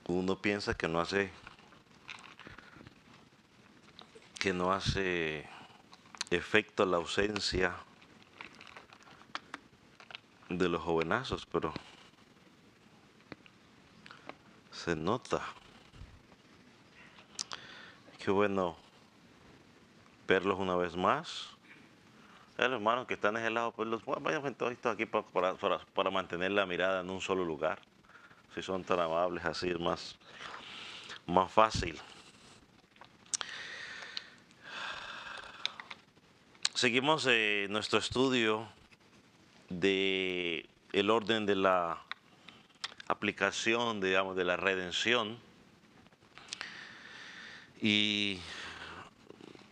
uno piensa que no hace efecto la ausencia de los jovenazos, pero se nota. Qué bueno verlos una vez más. Los hermanos que están en ese lado, pues los vayan todos aquí para mantener la mirada en un solo lugar. Si son tan amables, así es más fácil. Seguimos nuestro estudio de el orden de la aplicación, digamos, de la redención. Y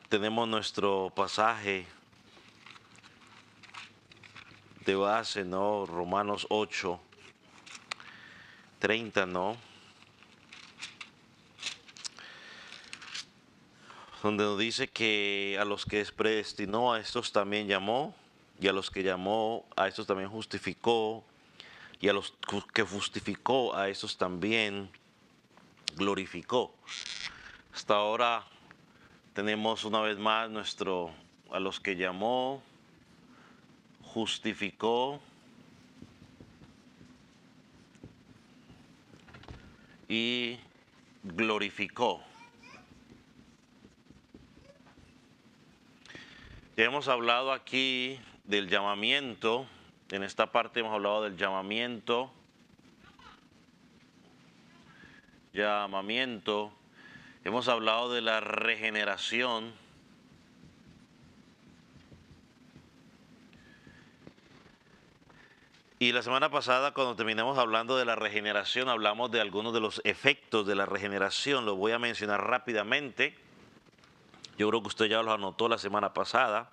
tenemos nuestro pasaje de base, ¿no? Romanos 8:30, ¿no? Donde nos dice que a los que predestinó, a estos también llamó, y a los que llamó, a estos también justificó, y a los que justificó, a estos también glorificó. Hasta ahora tenemos una vez más a los que llamó, justificó y glorificó. Ya hemos hablado aquí del llamamiento. En esta parte hemos hablado del llamamiento. Hemos hablado de la regeneración. Y la semana pasada, cuando terminamos hablando de la regeneración, hablamos de algunos de los efectos de la regeneración. Los voy a mencionar rápidamente. Yo creo que usted ya los anotó la semana pasada.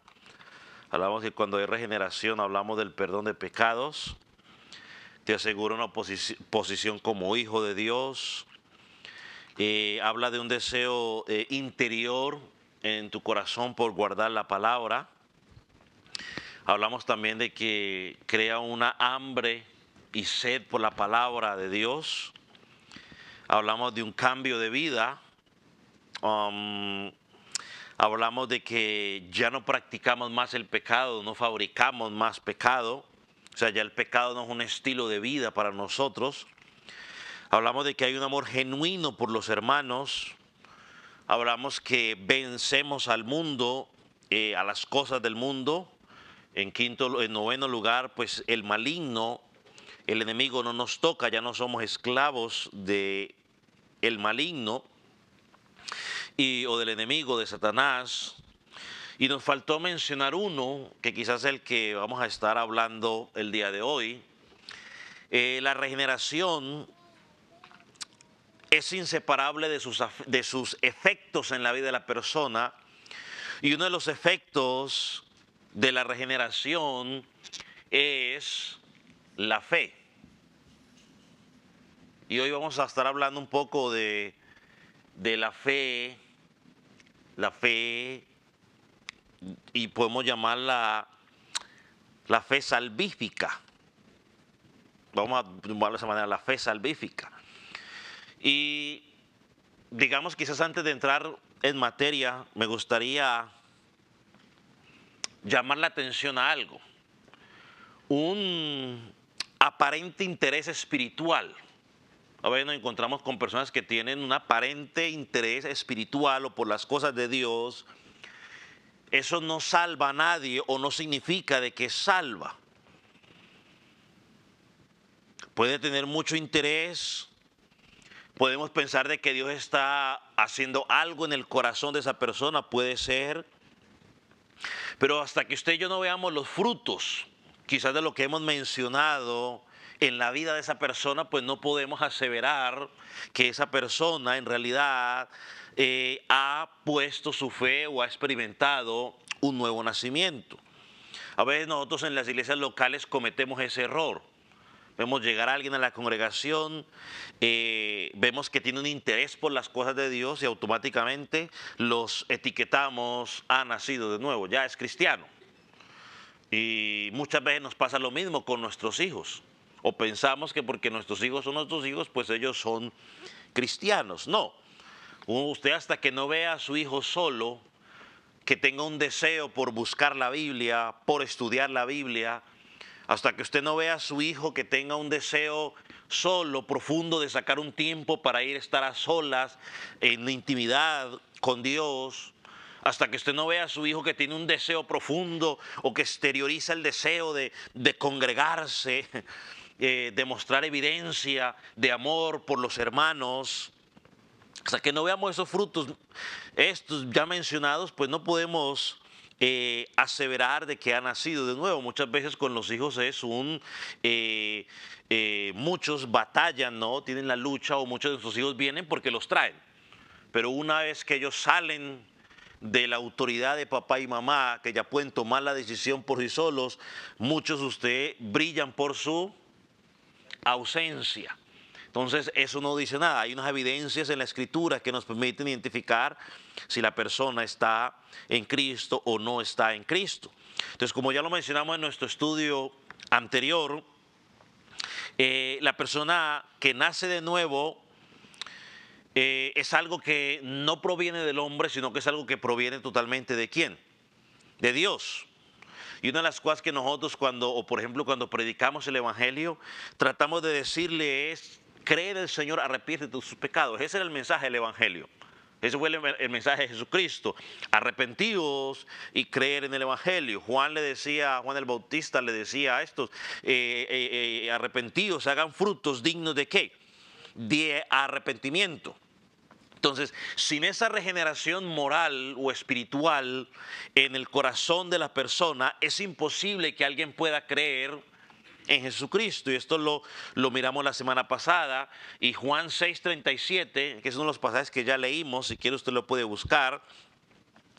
Hablamos que cuando hay regeneración hablamos del perdón de pecados. Te asegura una posición como hijo de Dios. Habla de un deseo interior en tu corazón por guardar la palabra. Hablamos también de que crea una hambre y sed por la palabra de Dios. Hablamos de un cambio de vida. Hablamos de que ya no practicamos más el pecado, no fabricamos más pecado. O sea, ya el pecado no es un estilo de vida para nosotros. Hablamos de que hay un amor genuino por los hermanos. Hablamos que vencemos al mundo, a las cosas del mundo. En noveno lugar, pues el maligno, el enemigo no nos toca, ya no somos esclavos de el maligno o del enemigo de Satanás. Y nos faltó mencionar uno, que quizás es el que vamos a estar hablando el día de hoy. La regeneración es inseparable de sus efectos en la vida de la persona. Y uno de los efectos de la regeneración es la fe. Y hoy vamos a estar hablando un poco de la fe, y podemos llamarla la fe salvífica. Vamos a llamarlo de esa manera, la fe salvífica. Y digamos, quizás antes de entrar en materia, me gustaría llamar la atención a algo. Un aparente interés espiritual. A veces nos encontramos con personas que tienen un aparente interés espiritual o por las cosas de Dios. Eso no salva a nadie o no significa de que salva. Puede tener mucho interés. Podemos pensar de que Dios está haciendo algo en el corazón de esa persona, puede ser. Pero hasta que usted y yo no veamos los frutos, quizás de lo que hemos mencionado en la vida de esa persona, pues no podemos aseverar que esa persona en realidad ha puesto su fe o ha experimentado un nuevo nacimiento. A veces nosotros en las iglesias locales cometemos ese error. Vemos llegar a alguien a la congregación, vemos que tiene un interés por las cosas de Dios y automáticamente los etiquetamos, ha nacido de nuevo, ya es cristiano. Y muchas veces nos pasa lo mismo con nuestros hijos. o pensamos que porque nuestros hijos son nuestros hijos, pues ellos son cristianos. No, usted hasta que no vea a su hijo solo, que tenga un deseo por buscar la Biblia, por estudiar la Biblia, hasta que usted no vea a su hijo que tenga un deseo solo, profundo, de sacar un tiempo para ir a estar a solas, en la intimidad con Dios, hasta que usted no vea a su hijo que tiene un deseo profundo o que exterioriza el deseo de congregarse, de mostrar evidencia de amor por los hermanos, hasta que no veamos esos frutos, estos ya mencionados, pues no podemos aseverar de que ha nacido de nuevo. Muchas veces con los hijos es muchos batallan, ¿no? Tienen la lucha, o muchos de sus hijos vienen porque los traen. Pero una vez que ellos salen de la autoridad de papá y mamá, que ya pueden tomar la decisión por sí solos, muchos de ustedes brillan por su ausencia. Entonces eso no dice nada. Hay unas evidencias en la Escritura que nos permiten identificar si la persona está en Cristo o no está en Cristo. Entonces, como ya lo mencionamos en nuestro estudio anterior, la persona que nace de nuevo es algo que no proviene del hombre, sino que es algo que proviene totalmente ¿de quién? De Dios. Y una de las cosas que nosotros o por ejemplo cuando predicamos el Evangelio, tratamos de decirle es: cree en el Señor, arrepiéntete de tus pecados. Ese era el mensaje del Evangelio. Ese fue el mensaje de Jesucristo. Arrepentíos y creer en el Evangelio. Juan el Bautista le decía a estos: arrepentíos, hagan frutos dignos ¿de qué? De arrepentimiento. Entonces, sin esa regeneración moral o espiritual en el corazón de la persona, es imposible que alguien pueda creer en Jesucristo. Y esto lo miramos la semana pasada. Y Juan 6:37, que es uno de los pasajes que ya leímos, si quiere usted lo puede buscar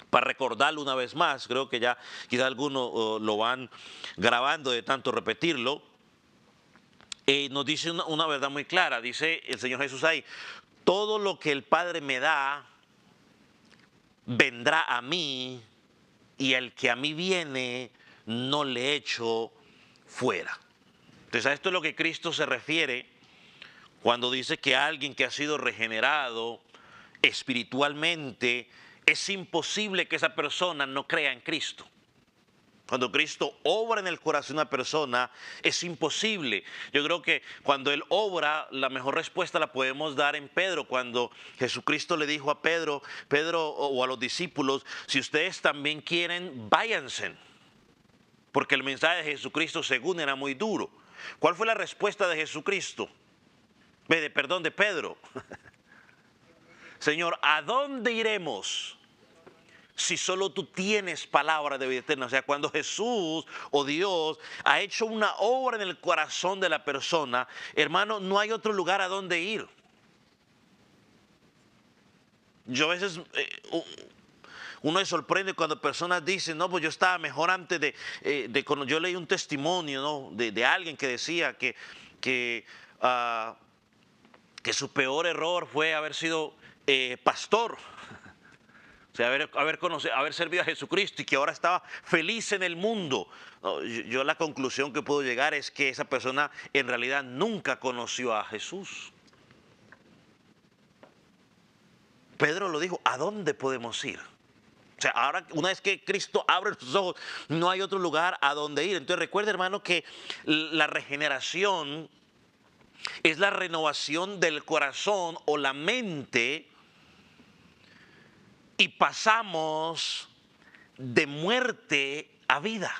para recordarlo una vez más. Creo que ya quizás algunos lo van grabando de tanto repetirlo. Nos dice una verdad muy clara. Dice el Señor Jesús ahí: todo lo que el Padre me da vendrá a mí, y el que a mí viene no le echo fuera. Entonces a esto es lo que Cristo se refiere cuando dice que alguien que ha sido regenerado espiritualmente, es imposible que esa persona no crea en Cristo. Cuando Cristo obra en el corazón de una persona, es imposible. Yo creo que cuando Él obra, la mejor respuesta la podemos dar en Pedro. Cuando Jesucristo le dijo a Pedro o a los discípulos: si ustedes también quieren, váyanse. Porque el mensaje de Jesucristo, según, era muy duro. ¿Cuál fue la respuesta de Jesucristo? De Pedro. Señor, ¿a dónde iremos si solo tú tienes palabra de vida eterna? O sea, cuando Jesús o Dios ha hecho una obra en el corazón de la persona, hermano, no hay otro lugar a donde ir. Yo a veces, uno se sorprende cuando personas dicen: no, pues yo estaba mejor antes de cuando yo leí un testimonio, ¿no? de alguien que decía que su peor error fue haber sido pastor. O sea, haber servido a Jesucristo, y que ahora estaba feliz en el mundo. No, yo la conclusión que puedo llegar es que esa persona en realidad nunca conoció a Jesús. Pedro lo dijo: ¿a dónde podemos ir? O sea, ahora, una vez que Cristo abre sus ojos, no hay otro lugar a donde ir. Entonces recuerda, hermano, que la regeneración es la renovación del corazón o la mente, y pasamos de muerte a vida.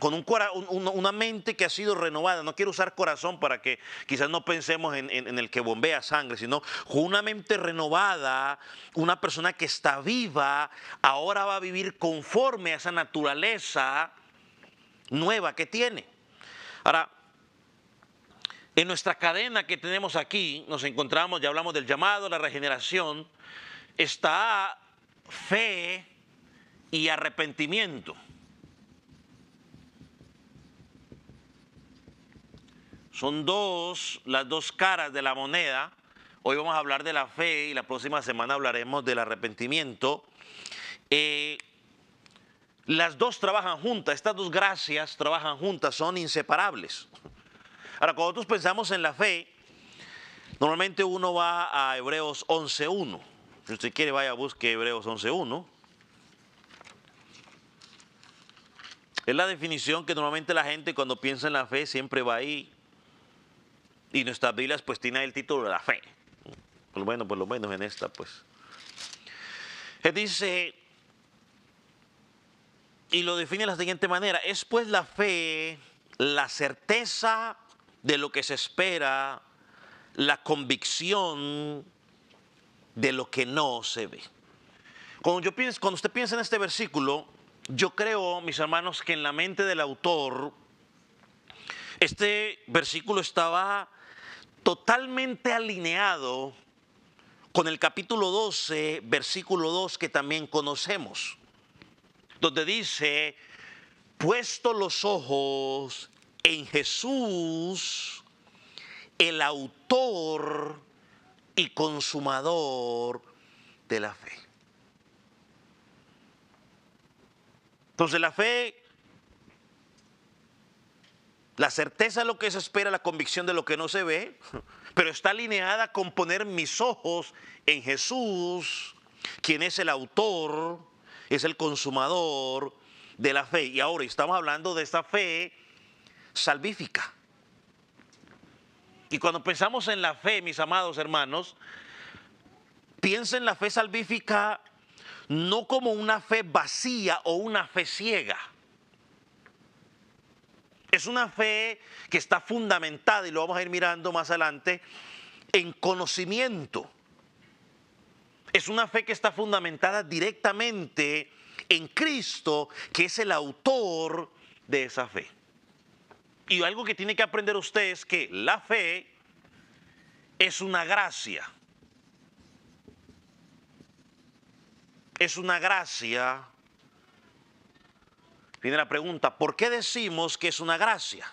Con una mente que ha sido renovada. No quiero usar corazón para que quizás no pensemos en el que bombea sangre, sino con una mente renovada, una persona que está viva, ahora va a vivir conforme a esa naturaleza nueva que tiene. Ahora, en nuestra cadena que tenemos aquí, nos encontramos, ya hablamos del llamado, la regeneración, está fe y arrepentimiento. Son las dos caras de la moneda. Hoy vamos a hablar de la fe y la próxima semana hablaremos del arrepentimiento. Las dos trabajan juntas, estas dos gracias trabajan juntas, son inseparables. Ahora, cuando nosotros pensamos en la fe, normalmente uno va a Hebreos 11.1. Si usted quiere, vaya a busque Hebreos 11.1. Es la definición que normalmente la gente cuando piensa en la fe siempre va ahí. Y nuestras Biblias pues tienen el título de la fe. Por lo menos en esta pues. Él dice, y lo define de la siguiente manera: es pues la fe, la certeza de lo que se espera, la convicción de lo que no se ve. Cuando usted piensa en este versículo, yo creo, mis hermanos, que en la mente del autor, este versículo estaba totalmente alineado con el capítulo 12, versículo 2, que también conocemos, donde dice, puesto los ojos en Jesús, el autor y consumador de la fe. Entonces la fe, la certeza de lo que se espera, la convicción de lo que no se ve, pero está alineada con poner mis ojos en Jesús, quien es el autor, es el consumador de la fe. Y ahora estamos hablando de esta fe salvífica. Y cuando pensamos en la fe, mis amados hermanos, piensa en la fe salvífica no como una fe vacía o una fe ciega. Es una fe que está fundamentada, y lo vamos a ir mirando más adelante, en conocimiento. Es una fe que está fundamentada directamente en Cristo, que es el autor de esa fe. Y algo que tiene que aprender usted es que la fe es una gracia. Es una gracia. Viene la pregunta, ¿por qué decimos que es una gracia?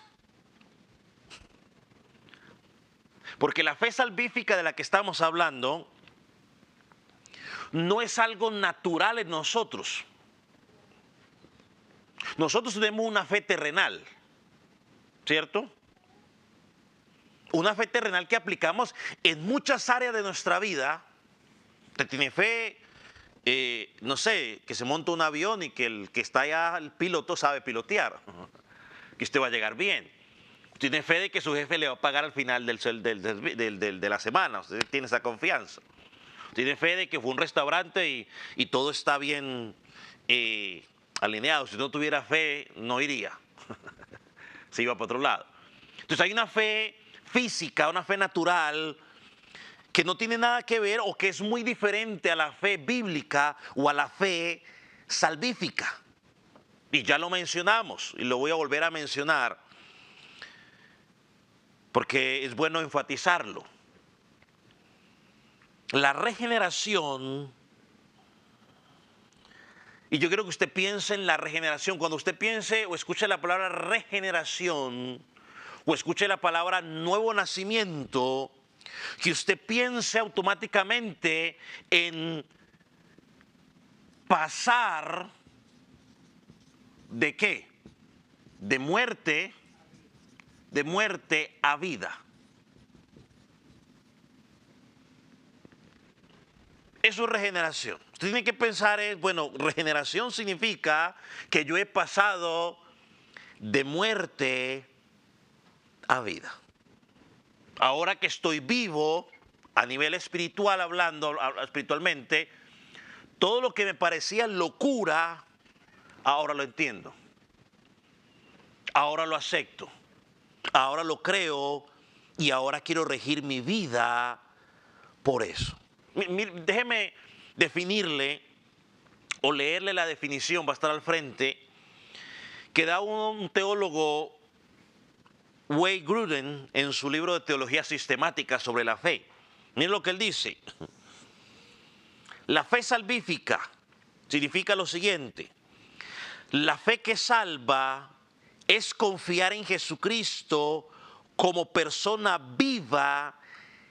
Porque la fe salvífica de la que estamos hablando no es algo natural en nosotros. Nosotros tenemos una fe terrenal, ¿cierto? Una fe terrenal que aplicamos en muchas áreas de nuestra vida. Usted tiene fe, no sé, que se monta un avión y que el que está allá, el piloto, sabe pilotear, que usted va a llegar bien. Tiene fe de que su jefe le va a pagar al final de la semana. Usted tiene esa confianza. Tiene fe de que fue un restaurante y todo está bien alineado. Si no tuviera fe, no iría. Se iba para otro lado. Entonces hay una fe física, una fe natural, que no tiene nada que ver o que es muy diferente a la fe bíblica o a la fe salvífica. Y ya lo mencionamos y lo voy a volver a mencionar porque es bueno enfatizarlo. La regeneración, y yo quiero que usted piense en la regeneración. Cuando usted piense o escuche la palabra regeneración o escuche la palabra nuevo nacimiento, que usted piense automáticamente en pasar ¿de qué? De muerte a vida. Eso es regeneración. Usted tiene que pensar bueno, regeneración significa que yo he pasado de muerte a vida. Ahora que estoy vivo, a nivel espiritual hablando, espiritualmente, todo lo que me parecía locura, ahora lo entiendo. Ahora lo acepto. Ahora lo creo y ahora quiero regir mi vida por eso. Déjeme definirle o leerle la definición, va a estar al frente, que da un teólogo, Wayne Grudem, en su libro de Teología Sistemática sobre la fe. Miren lo que él dice. La fe salvífica significa lo siguiente: la fe que salva es confiar en Jesucristo como persona viva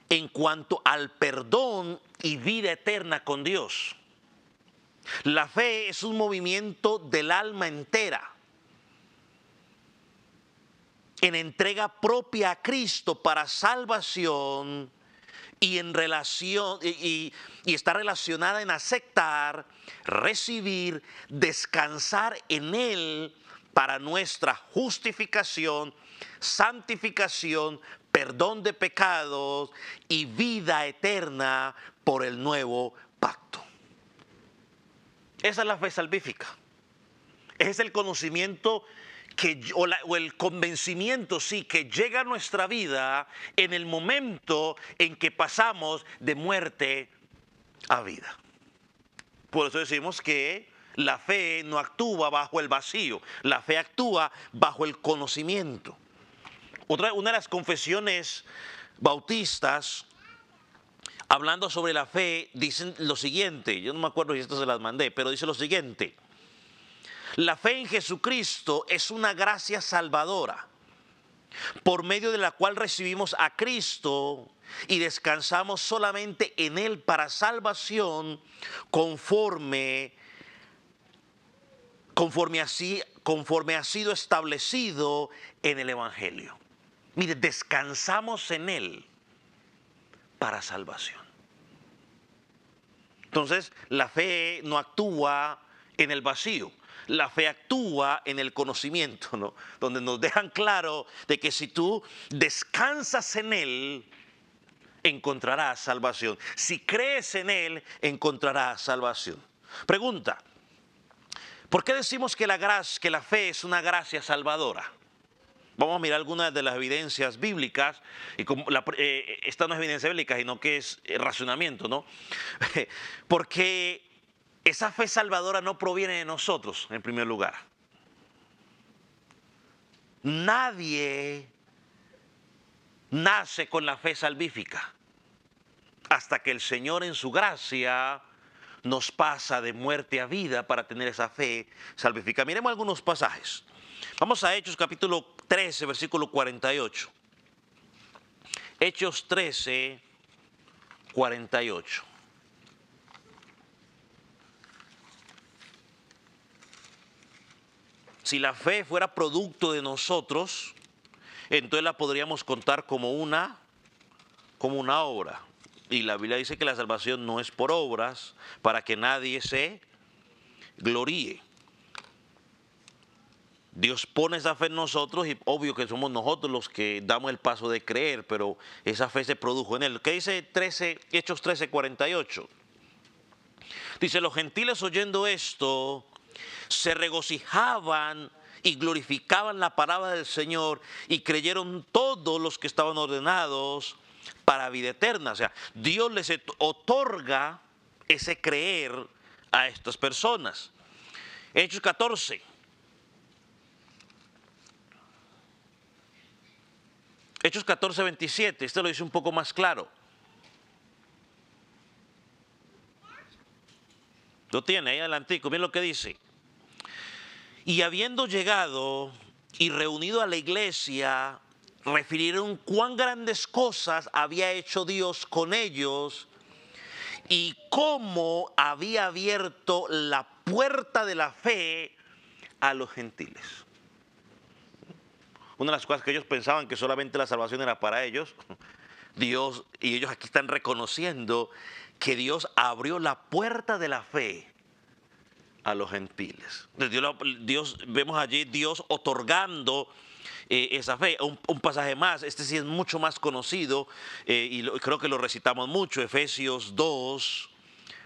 en cuanto al perdón y vida eterna con Dios. La fe es un movimiento del alma entera en entrega propia a Cristo para salvación y en relación y está relacionada en aceptar, recibir, descansar en Él para nuestra justificación, santificación, perdón de pecados y vida eterna por el nuevo pacto. Esa es la fe salvífica. Ese es el conocimiento o el convencimiento, sí, que llega a nuestra vida en el momento en que pasamos de muerte a vida. Por eso decimos que la fe no actúa bajo el vacío, la fe actúa bajo el conocimiento. Una de las confesiones bautistas, hablando sobre la fe, dicen lo siguiente, yo no me acuerdo si esto se las mandé, pero dice lo siguiente: la fe en Jesucristo es una gracia salvadora, por medio de la cual recibimos a Cristo y descansamos solamente en Él para salvación, conforme ha sido establecido en el Evangelio. Mire, descansamos en Él para salvación. Entonces, la fe no actúa en el vacío. La fe actúa en el conocimiento, ¿no? Donde nos dejan claro de que si tú descansas en Él, encontrarás salvación. Si crees en Él, encontrarás salvación. Pregunta: ¿por qué decimos que la fe es una gracia salvadora? Vamos a mirar algunas de las evidencias bíblicas. Y esta no es evidencia bíblica, sino que es razonamiento, ¿no? Porque esa fe salvadora no proviene de nosotros, en primer lugar. Nadie nace con la fe salvífica hasta que el Señor en su gracia nos pasa de muerte a vida para tener esa fe salvífica. Miremos algunos pasajes. Vamos a Hechos capítulo 13, versículo 48. Hechos 13, 48. Si la fe fuera producto de nosotros, entonces la podríamos contar como una obra. Y la Biblia dice que la salvación no es por obras, para que nadie se gloríe. Dios pone esa fe en nosotros y obvio que somos nosotros los que damos el paso de creer, pero esa fe se produjo en Él. ¿Qué dice Hechos 13, 48? Dice: los gentiles oyendo esto se regocijaban y glorificaban la palabra del Señor, y creyeron todos los que estaban ordenados para vida eterna. O sea, Dios les otorga ese creer a estas personas. Hechos 14. Hechos 14, 27. Este lo dice un poco más claro. Lo tiene ahí adelantico. Miren lo que dice: y habiendo llegado y reunido a la iglesia, refirieron cuán grandes cosas había hecho Dios con ellos y cómo había abierto la puerta de la fe a los gentiles. Una de las cosas que ellos pensaban que solamente la salvación era para ellos, Dios, y ellos aquí están reconociendo que Dios abrió la puerta de la fe a los gentiles. Dios, vemos allí Dios otorgando esa fe. Un pasaje más, este sí es mucho más conocido y creo que lo recitamos mucho, Efesios 2,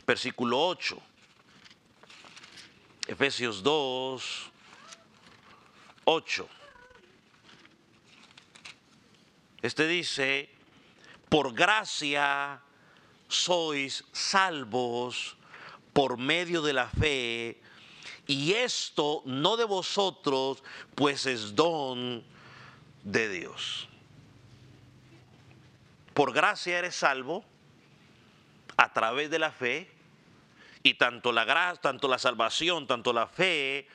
versículo 8. Efesios 2, 8. Este dice: por gracia sois salvos por medio de la fe, y esto no de vosotros, pues es don de Dios. Por gracia eres salvo a través de la fe, y tanto la gracia, tanto la salvación, tanto la fe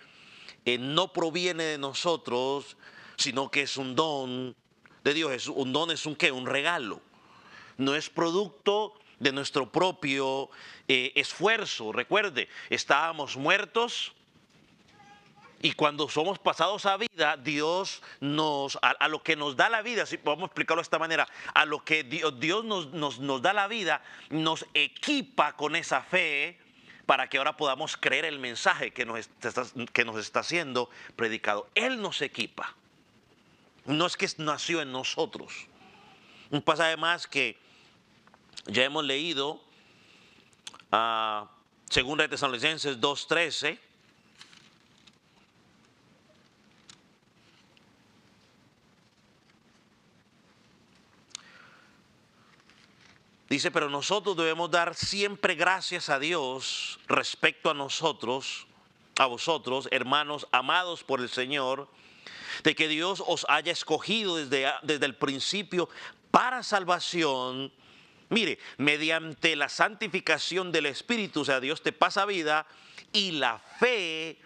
no proviene de nosotros, sino que es un don de Dios. Un don es un ¿qué? Un regalo. No es producto de nuestro propio esfuerzo. Recuerde, estábamos muertos. Y cuando somos pasados a vida, Dios a lo que nos da la vida, si podemos explicarlo de esta manera, a lo que Dios nos da la vida, nos equipa con esa fe para que ahora podamos creer el mensaje que nos está siendo predicado. Él nos equipa. No es que nació en nosotros. Un pasaje más que ya hemos leído, Segunda de Tesalonicenses 2:13. Dice, pero nosotros debemos dar siempre gracias a Dios respecto a nosotros, a vosotros, hermanos amados por el Señor, de que Dios os haya escogido desde el principio para salvación. Mire, mediante la santificación del Espíritu, o sea, Dios te pasa vida, y la fe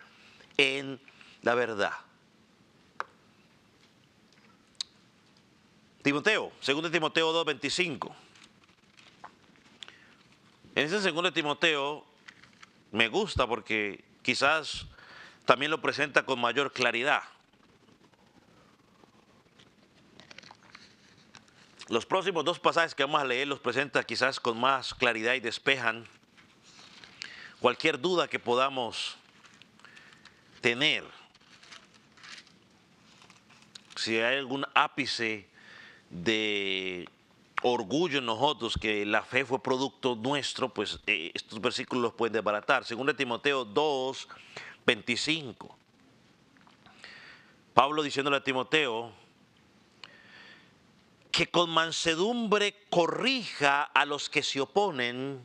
en la verdad. Timoteo, 2 Timoteo 2:25. En ese 2 Timoteo me gusta porque quizás también lo presenta con mayor claridad. Los próximos dos pasajes que vamos a leer los presenta quizás con más claridad y despejan cualquier duda que podamos tener. Si hay algún ápice de orgullo en nosotros que la fe fue producto nuestro, pues estos versículos los pueden desbaratar. 2 Timoteo 2:25. Pablo diciéndole a Timoteo que con mansedumbre corrija a los que se oponen,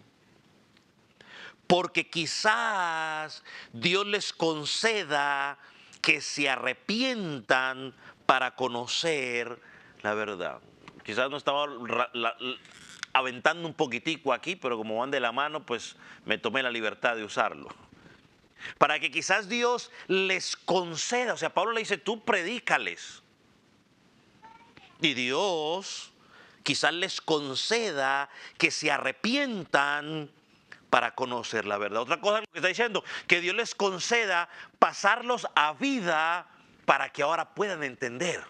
porque quizás Dios les conceda que se arrepientan para conocer la verdad. Quizás no estaba aventando un poquitico aquí, pero como van de la mano, pues me tomé la libertad de usarlo. Para que quizás Dios les conceda, o sea, Pablo le dice, tú predícales. Y Dios quizás les conceda que se arrepientan para conocer la verdad. Otra cosa que está diciendo, que Dios les conceda pasarlos a vida para que ahora puedan entender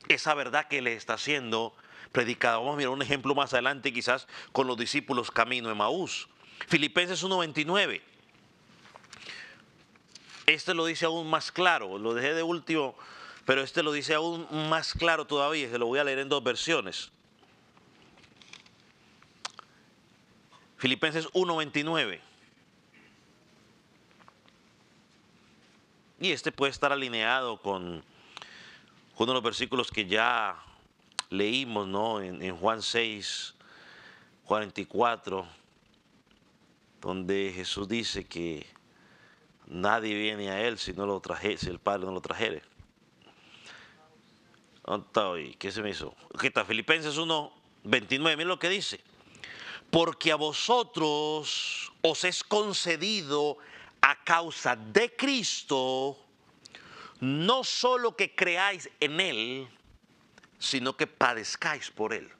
esa verdad que le está siendo predicada. Vamos a mirar un ejemplo más adelante, quizás con los discípulos camino a Emaús. Filipenses 1:29. Este lo dice aún más claro, lo dejé de último, pero este lo dice aún más claro todavía, se lo voy a leer en dos versiones. Filipenses 1:29. Y este puede estar alineado con uno de los versículos que ya leímos, ¿no? En Juan 6:44, donde Jesús dice que nadie viene a Él si el Padre no lo trajere. ¿Dónde está hoy? ¿Qué se me hizo? Aquí está, Filipenses 1:29, miren lo que dice. Porque a vosotros os es concedido a causa de Cristo, no solo que creáis en Él, sino que padezcáis por Él.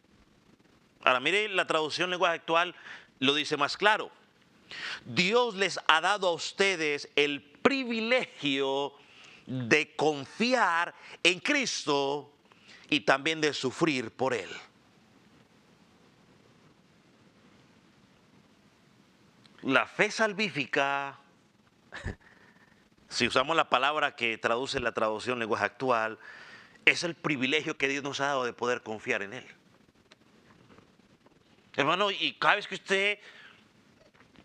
Ahora mire, la traducción lenguaje actual lo dice más claro. Dios les ha dado a ustedes el privilegio de confiar en Cristo y también de sufrir por Él. La fe salvífica, si usamos la palabra que traduce la traducción lenguaje actual, es el privilegio que Dios nos ha dado de poder confiar en Él. Hermano, y cada vez que usted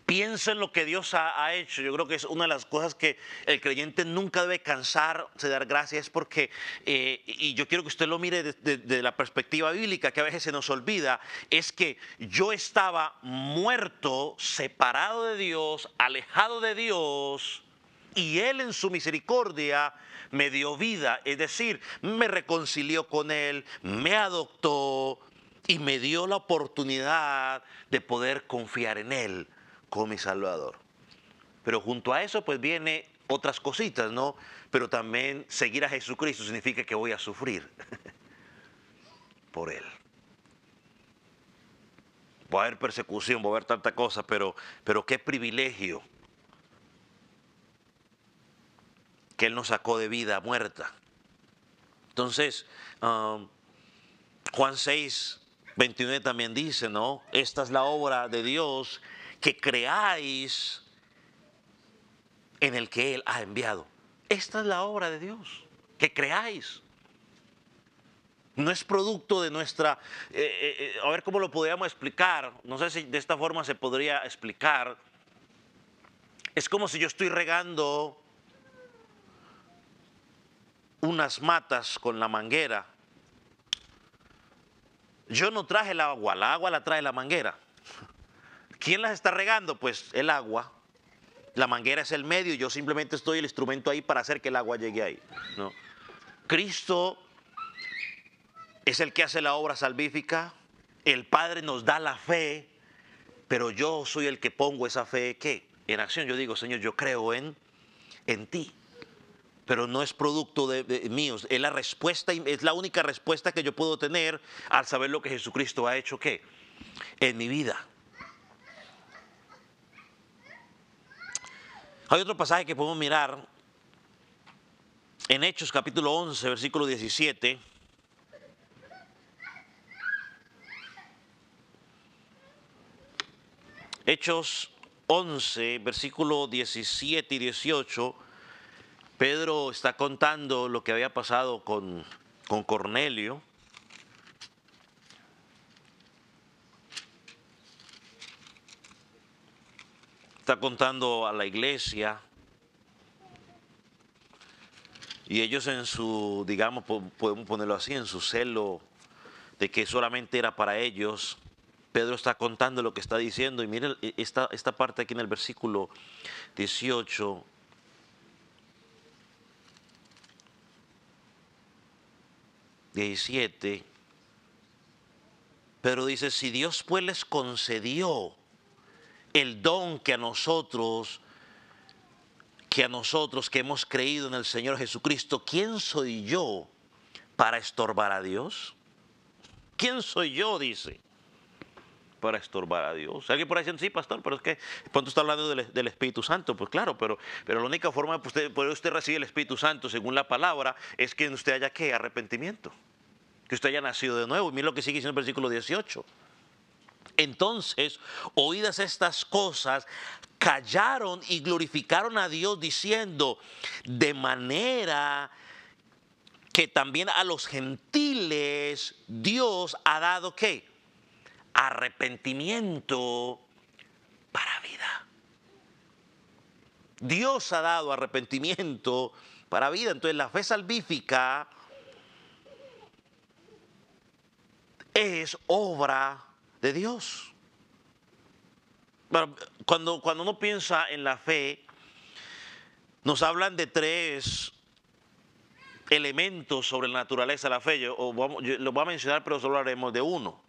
piensa en lo que Dios ha hecho, yo creo que es una de las cosas que el creyente nunca debe cansarse de dar gracias, porque, y yo quiero que usted lo mire desde la perspectiva bíblica, que a veces se nos olvida, es que yo estaba muerto, separado de Dios, alejado de Dios, y Él en su misericordia me dio vida, es decir, me reconcilió con Él, me adoptó y me dio la oportunidad de poder confiar en Él como mi Salvador. Pero junto a eso pues viene otras cositas, ¿no? Pero también seguir a Jesucristo significa que voy a sufrir por Él. va a haber persecución, va a haber tanta cosa, pero qué privilegio que Él nos sacó de vida muerta. Entonces, Juan 6, 29 también dice, ¿no? Esta es la obra de Dios, que creáis en el que Él ha enviado. Esta es la obra de Dios, que creáis. No es producto de nuestra... a ver cómo lo podríamos explicar. No sé si de esta forma se podría explicar. Es como si yo estoy regando unas matas con la manguera. Yo no traje el agua la trae la manguera. ¿Quién las está regando? Pues el agua. La manguera es el medio y yo simplemente estoy el instrumento ahí para hacer que el agua llegue ahí, ¿no? Cristo es el que hace la obra salvífica. El Padre nos da la fe, pero yo soy el que pongo esa fe, ¿qué? En acción. Yo digo, Señor, yo creo en ti. Pero no es producto de mío, es la respuesta, es la única respuesta que yo puedo tener al saber lo que Jesucristo ha hecho, ¿qué? En mi vida. Hay otro pasaje que podemos mirar en Hechos capítulo 11, versículo 17. Hechos 11, versículo 17 y 18. Pedro está contando lo que había pasado con Cornelio. Está contando a la iglesia. Y ellos en su, digamos, podemos ponerlo así, en su celo de que solamente era para ellos, Pedro está contando lo que está diciendo. Y miren esta parte aquí en el versículo 18. ...17... Pedro dice, si Dios pues les concedió el don que a nosotros que hemos creído en el Señor Jesucristo, ¿quién soy yo para estorbar a Dios? ¿Quién soy yo, dice, para estorbar a Dios? Alguien por ahí dice, sí, pastor, pero es que cuando está hablando del Espíritu Santo, pues claro, pero la única forma de poder usted recibir el Espíritu Santo, según la palabra, es que usted haya, ¿qué? Arrepentimiento. Que usted haya nacido de nuevo. Y mira lo que sigue diciendo el versículo 18. Entonces, oídas estas cosas, callaron y glorificaron a Dios diciendo, de manera que también a los gentiles Dios ha dado, ¿qué? Arrepentimiento para vida. Dios ha dado arrepentimiento para vida. Entonces la fe salvífica es obra de Dios. Bueno, cuando uno piensa en la fe, nos hablan de tres elementos sobre la naturaleza de la fe. Yo lo voy a mencionar, pero solo hablaremos de uno.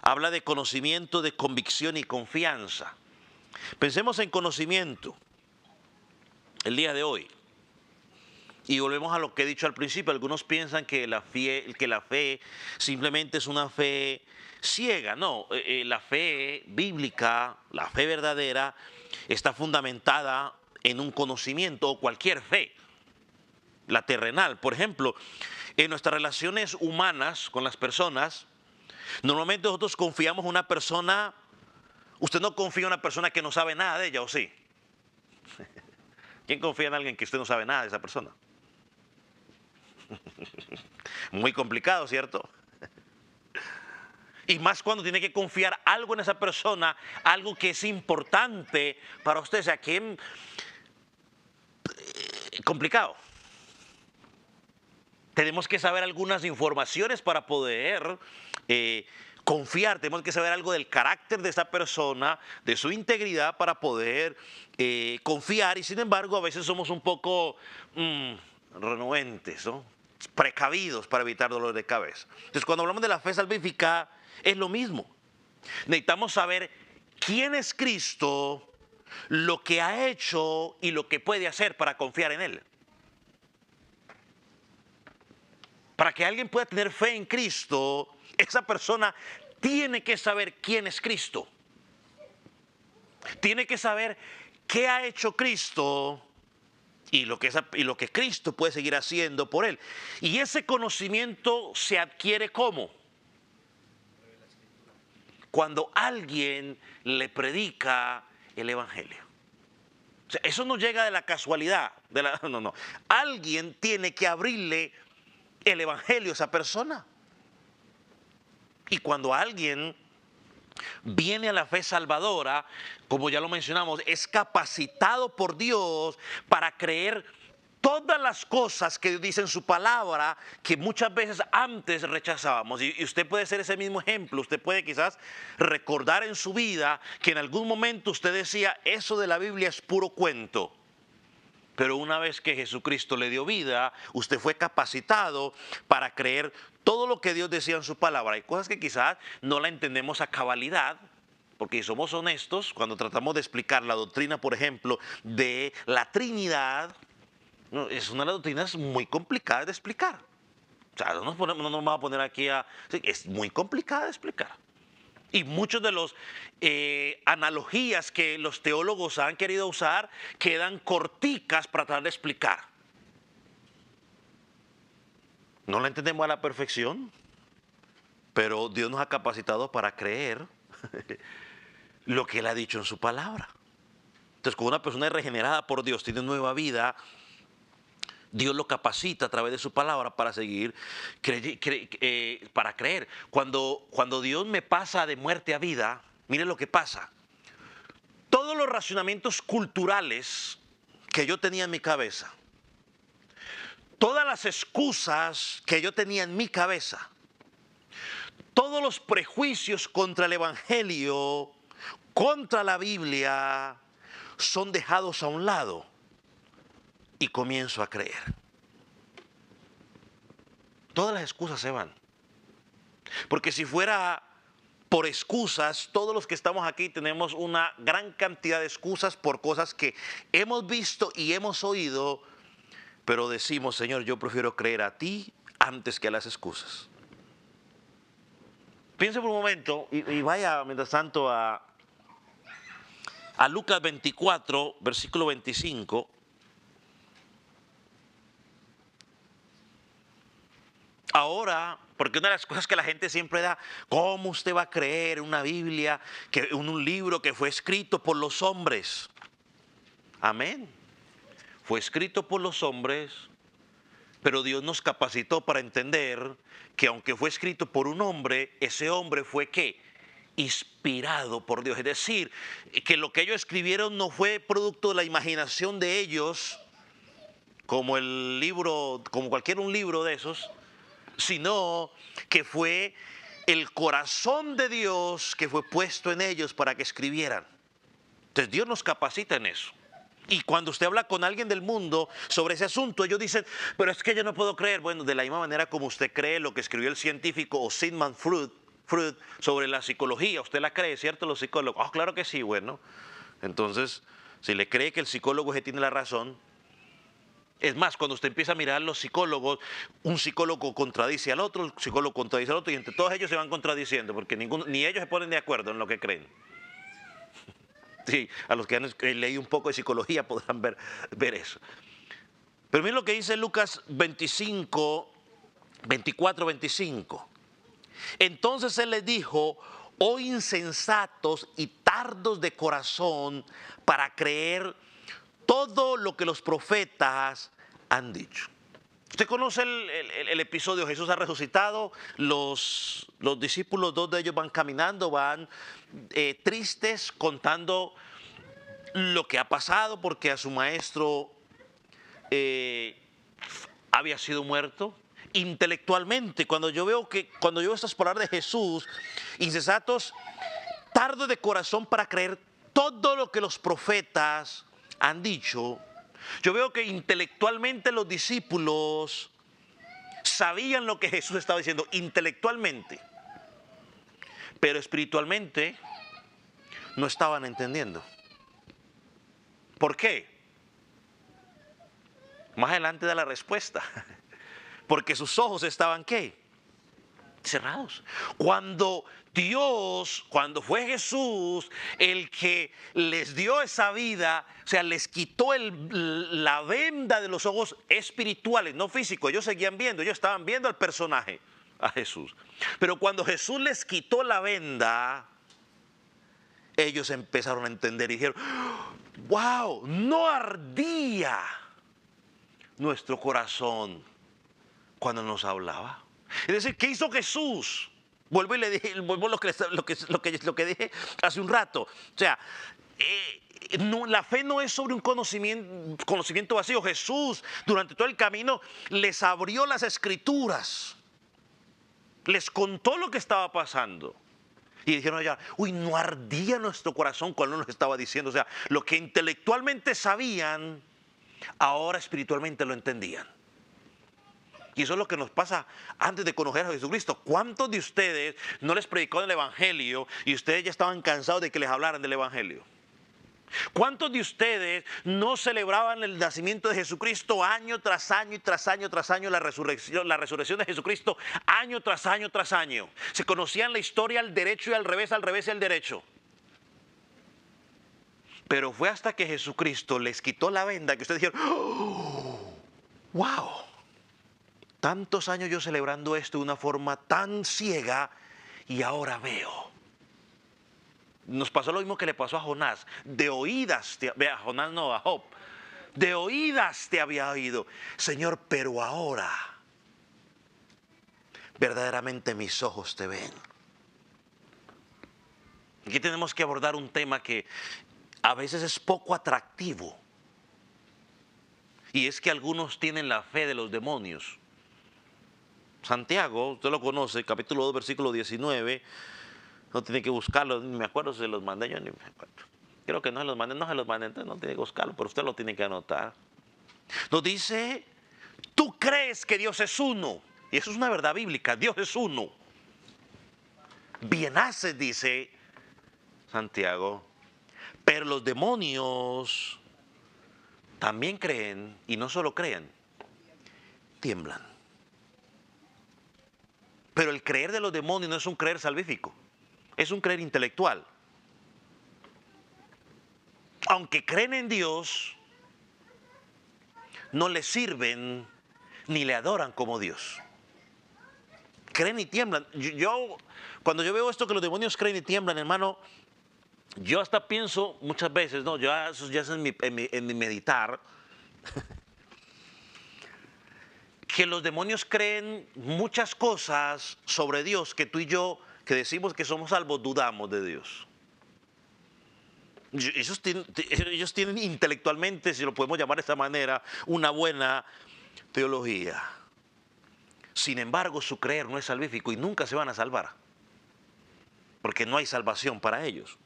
Habla de conocimiento, de convicción y confianza. Pensemos en conocimiento el día de hoy. Y volvemos a lo que he dicho al principio. Algunos piensan que la fe simplemente es una fe ciega. No, la fe bíblica, la fe verdadera, está fundamentada en un conocimiento, o cualquier fe, la terrenal. Por ejemplo, en nuestras relaciones humanas con las personas, normalmente nosotros confiamos en una persona. Usted no confía en una persona que no sabe nada de ella, ¿o sí? ¿Quién confía en alguien que usted no sabe nada de esa persona? Muy complicado, ¿cierto? Y más cuando tiene que confiar algo en esa persona, algo que es importante para usted. O sea, que complicado. Tenemos que saber algunas informaciones para poder confiar. Tenemos que saber algo del carácter de esa persona, de su integridad, para poder confiar. Y sin embargo, a veces somos un poco renuentes, ¿no? Precavidos para evitar dolor de cabeza. Entonces, cuando hablamos de la fe salvífica, es lo mismo. Necesitamos saber quién es Cristo, lo que ha hecho y lo que puede hacer para confiar en Él. Para que alguien pueda tener fe en Cristo, esa persona tiene que saber quién es Cristo. Tiene que saber qué ha hecho Cristo y lo que Cristo puede seguir haciendo por él. Y ese conocimiento se adquiere ¿cómo? Cuando alguien le predica el evangelio. O sea, eso no llega de la casualidad. No. Alguien tiene que abrirle el evangelio a esa persona. Y cuando alguien viene a la fe salvadora, como ya lo mencionamos, es capacitado por Dios para creer todas las cosas que Dios dice en su palabra que muchas veces antes rechazábamos. Y usted puede ser ese mismo ejemplo. Usted puede quizás recordar en su vida que en algún momento usted decía, eso de la Biblia es puro cuento. Pero una vez que Jesucristo le dio vida, usted fue capacitado para creer todo lo que Dios decía en su palabra. Hay cosas que quizás no la entendemos a cabalidad, porque si somos honestos, cuando tratamos de explicar la doctrina, por ejemplo, de la Trinidad, no, es una de las doctrinas muy complicadas de explicar. O sea, no nos vamos a poner aquí sí, es muy complicada de explicar. Y muchos de los analogías que los teólogos han querido usar quedan corticas para tratar de explicar. No la entendemos a la perfección, pero Dios nos ha capacitado para creer lo que Él ha dicho en su palabra. Entonces, cuando una persona es regenerada por Dios, tiene nueva vida, Dios lo capacita a través de su palabra para seguir, para creer. Cuando Dios me pasa de muerte a vida, mire lo que pasa. Todos los racionamientos culturales que yo tenía en mi cabeza, todas las excusas que yo tenía en mi cabeza, todos los prejuicios contra el Evangelio, contra la Biblia, son dejados a un lado. Y comienzo a creer. Todas las excusas se van. Porque si fuera por excusas, todos los que estamos aquí tenemos una gran cantidad de excusas por cosas que hemos visto y hemos oído, pero decimos, Señor, yo prefiero creer a ti antes que a las excusas. Piense por un momento y vaya mientras tanto a Lucas 24, versículo 25. Ahora, porque una de las cosas que la gente siempre da, ¿cómo usted va a creer en una Biblia, en un libro que fue escrito por los hombres? Amén. Fue escrito por los hombres, pero Dios nos capacitó para entender que aunque fue escrito por un hombre, ese hombre fue ¿qué? Inspirado por Dios. Es decir, que lo que ellos escribieron no fue producto de la imaginación de ellos, como el libro, como cualquier un libro de esos, sino que fue el corazón de Dios que fue puesto en ellos para que escribieran. Entonces Dios nos capacita en eso. Y cuando usted habla con alguien del mundo sobre ese asunto, ellos dicen, pero es que yo no puedo creer. Bueno, de la misma manera como usted cree lo que escribió el científico Sigmund Freud sobre la psicología, usted la cree, ¿cierto? Los psicólogos, oh, claro que sí, bueno. Entonces, si le cree que el psicólogo es que tiene la razón. Es más, cuando usted empieza a mirar los psicólogos, un psicólogo contradice al otro, el psicólogo contradice al otro, y entre todos ellos se van contradiciendo, porque ni ellos se ponen de acuerdo en lo que creen. Sí, a los que han leído un poco de psicología podrán ver eso. Pero miren lo que dice Lucas 24, 25. Entonces Él les dijo, oh insensatos y tardos de corazón para creer todo lo que los profetas han dicho. Usted conoce el episodio, Jesús ha resucitado, los discípulos, dos de ellos van caminando, van tristes, contando lo que ha pasado porque a su maestro había sido muerto. Intelectualmente, cuando yo veo estas palabras de Jesús, insensatos, tardos de corazón para creer todo lo que los profetas han dicho, yo veo que intelectualmente los discípulos sabían lo que Jesús estaba diciendo intelectualmente, pero espiritualmente no estaban entendiendo. ¿Por qué? Más adelante da la respuesta. Porque sus ojos estaban ¿qué? cerrados. Cuando fue Jesús el que les dio esa vida, o sea, les quitó la venda de los ojos espirituales, no físicos. Ellos seguían viendo, ellos estaban viendo al personaje, a Jesús. Pero cuando Jesús les quitó la venda, ellos empezaron a entender y dijeron: wow, no ardía nuestro corazón cuando nos hablaba. Es decir, ¿qué hizo Jesús? Vuelvo y le dije, vuelvo lo que dije hace un rato. O sea, la fe no es sobre un conocimiento vacío. Jesús, durante todo el camino, les abrió las escrituras. Les contó lo que estaba pasando. Y dijeron allá: uy, no ardía nuestro corazón cuando nos estaba diciendo. O sea, lo que intelectualmente sabían, ahora espiritualmente lo entendían. Y eso es lo que nos pasa antes de conocer a Jesucristo. ¿Cuántos de ustedes no les predicó el Evangelio y ustedes ya estaban cansados de que les hablaran del Evangelio? ¿Cuántos de ustedes no celebraban el nacimiento de Jesucristo año tras año y tras año tras año, la resurrección de Jesucristo año tras año tras año? Se conocían la historia al derecho y al revés y al derecho. Pero fue hasta que Jesucristo les quitó la venda que ustedes dijeron: ¡oh, wow! Tantos años yo celebrando esto de una forma tan ciega y ahora veo. Nos pasó lo mismo que le pasó a Jonás. De oídas, a Jonás no, a Job. De oídas te había oído, Señor, pero ahora verdaderamente mis ojos te ven. Aquí tenemos que abordar un tema que a veces es poco atractivo. Y es que algunos tienen la fe de los demonios. Santiago, usted lo conoce, capítulo 2, versículo 19. No tiene que buscarlo, ni me acuerdo si se los mandé yo, ni me acuerdo. Creo que no se los mandé, entonces no tiene que buscarlo, pero usted lo tiene que anotar. Nos dice: tú crees que Dios es uno. Y eso es una verdad bíblica, Dios es uno. Bien haces, dice Santiago, pero los demonios también creen, y no solo creen, tiemblan. Pero el creer de los demonios no es un creer salvífico, es un creer intelectual. Aunque creen en Dios, no le sirven ni le adoran como Dios. Creen y tiemblan. Cuando yo veo esto que los demonios creen y tiemblan, hermano, yo hasta pienso muchas veces, no, eso ya es en mi meditar, que los demonios creen muchas cosas sobre Dios que tú y yo, que decimos que somos salvos, dudamos de Dios. Ellos tienen intelectualmente, si lo podemos llamar de esta manera, una buena teología. Sin embargo, su creer no es salvífico y nunca se van a salvar, porque no hay salvación para ellos.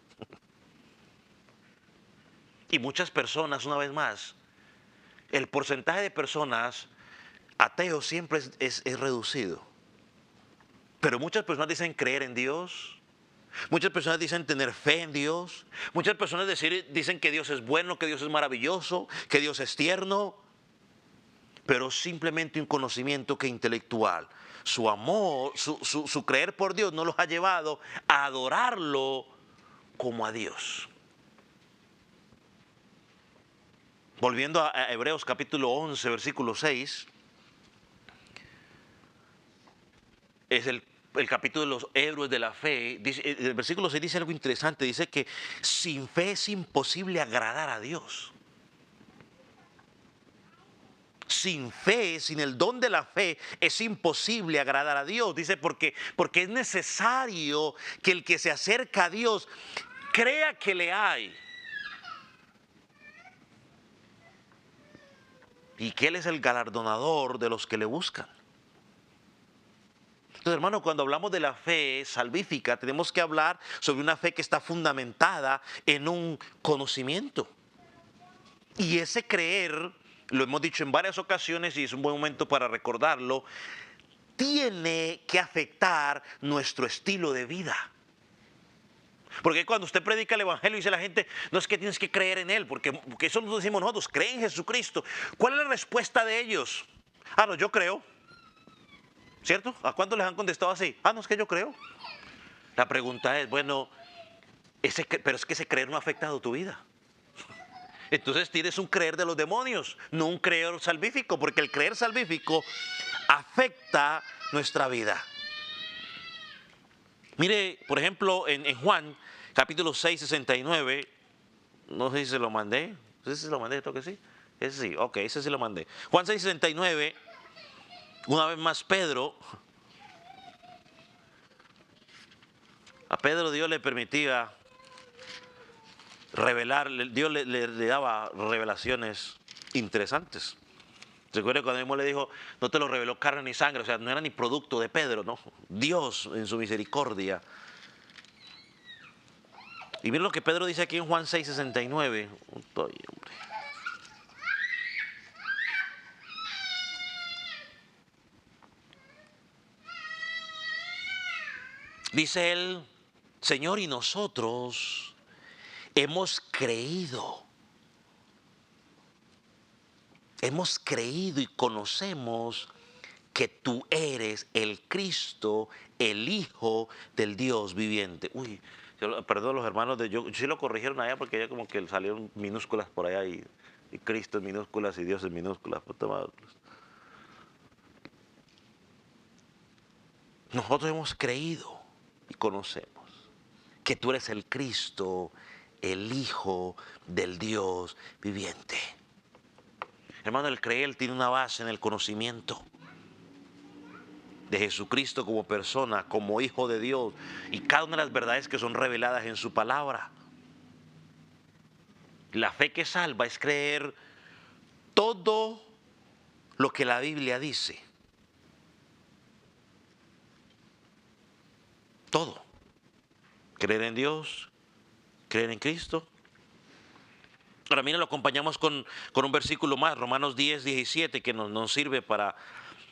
Y muchas personas, una vez más, el porcentaje de personas ateos siempre es reducido. Pero muchas personas dicen creer en Dios. Muchas personas dicen tener fe en Dios. Muchas personas dicen que Dios es bueno, que Dios es maravilloso, que Dios es tierno. Pero simplemente un conocimiento que intelectual. Su amor, su creer por Dios no los ha llevado a adorarlo como a Dios. Volviendo a Hebreos capítulo 11, versículo 6. Es el capítulo de los héroes de la fe. El versículo 6 dice algo interesante. Dice que sin fe es imposible agradar a Dios. Sin fe, sin el don de la fe, es imposible agradar a Dios. Dice porque es necesario que el que se acerca a Dios crea que le hay. Y que Él es el galardonador de los que le buscan. Entonces, hermano, cuando hablamos de la fe salvífica, tenemos que hablar sobre una fe que está fundamentada en un conocimiento. Y ese creer, lo hemos dicho en varias ocasiones y es un buen momento para recordarlo, tiene que afectar nuestro estilo de vida. Porque cuando usted predica el Evangelio, dice la gente: no es que tienes que creer en Él, porque eso lo decimos nosotros, creen en Jesucristo. ¿Cuál es la respuesta de ellos? No, yo creo. ¿Cierto? ¿A cuántos les han contestado así? No, es que yo creo. La pregunta es, bueno, pero es que ese creer no ha afectado tu vida. Entonces tienes un creer de los demonios, no un creer salvífico, porque el creer salvífico afecta nuestra vida. Mire, por ejemplo, en Juan, capítulo 6, 69, no sé si se lo mandé, no sé si se lo mandé, creo que sí. Ese sí, ok, ese sí lo mandé. Juan 6, 69, una vez más a Pedro Dios le permitía revelar, Dios le daba revelaciones interesantes. Recuerda cuando mismo le dijo, no te lo reveló carne ni sangre, o sea, no era ni producto de Pedro, no. Dios en su misericordia. Y miren lo que Pedro dice aquí en Juan 6, 69. Dice él, Señor, y nosotros hemos creído y conocemos que tú eres el Cristo, el Hijo del Dios viviente. Uy, perdón, los hermanos yo sí lo corrigieron allá porque ya como que salieron minúsculas por allá y Cristo en minúsculas y Dios en minúsculas. Nosotros hemos creído y conocemos que tú eres el Cristo, el Hijo del Dios viviente. Hermano, el creer tiene una base en el conocimiento de Jesucristo como persona, como Hijo de Dios, y cada una de las verdades que son reveladas en su palabra. La fe que salva es creer todo lo que la Biblia dice. Todo. Creer en Dios, creer en Cristo. Ahora miren, lo acompañamos con un versículo más, Romanos 10, 17, que nos sirve para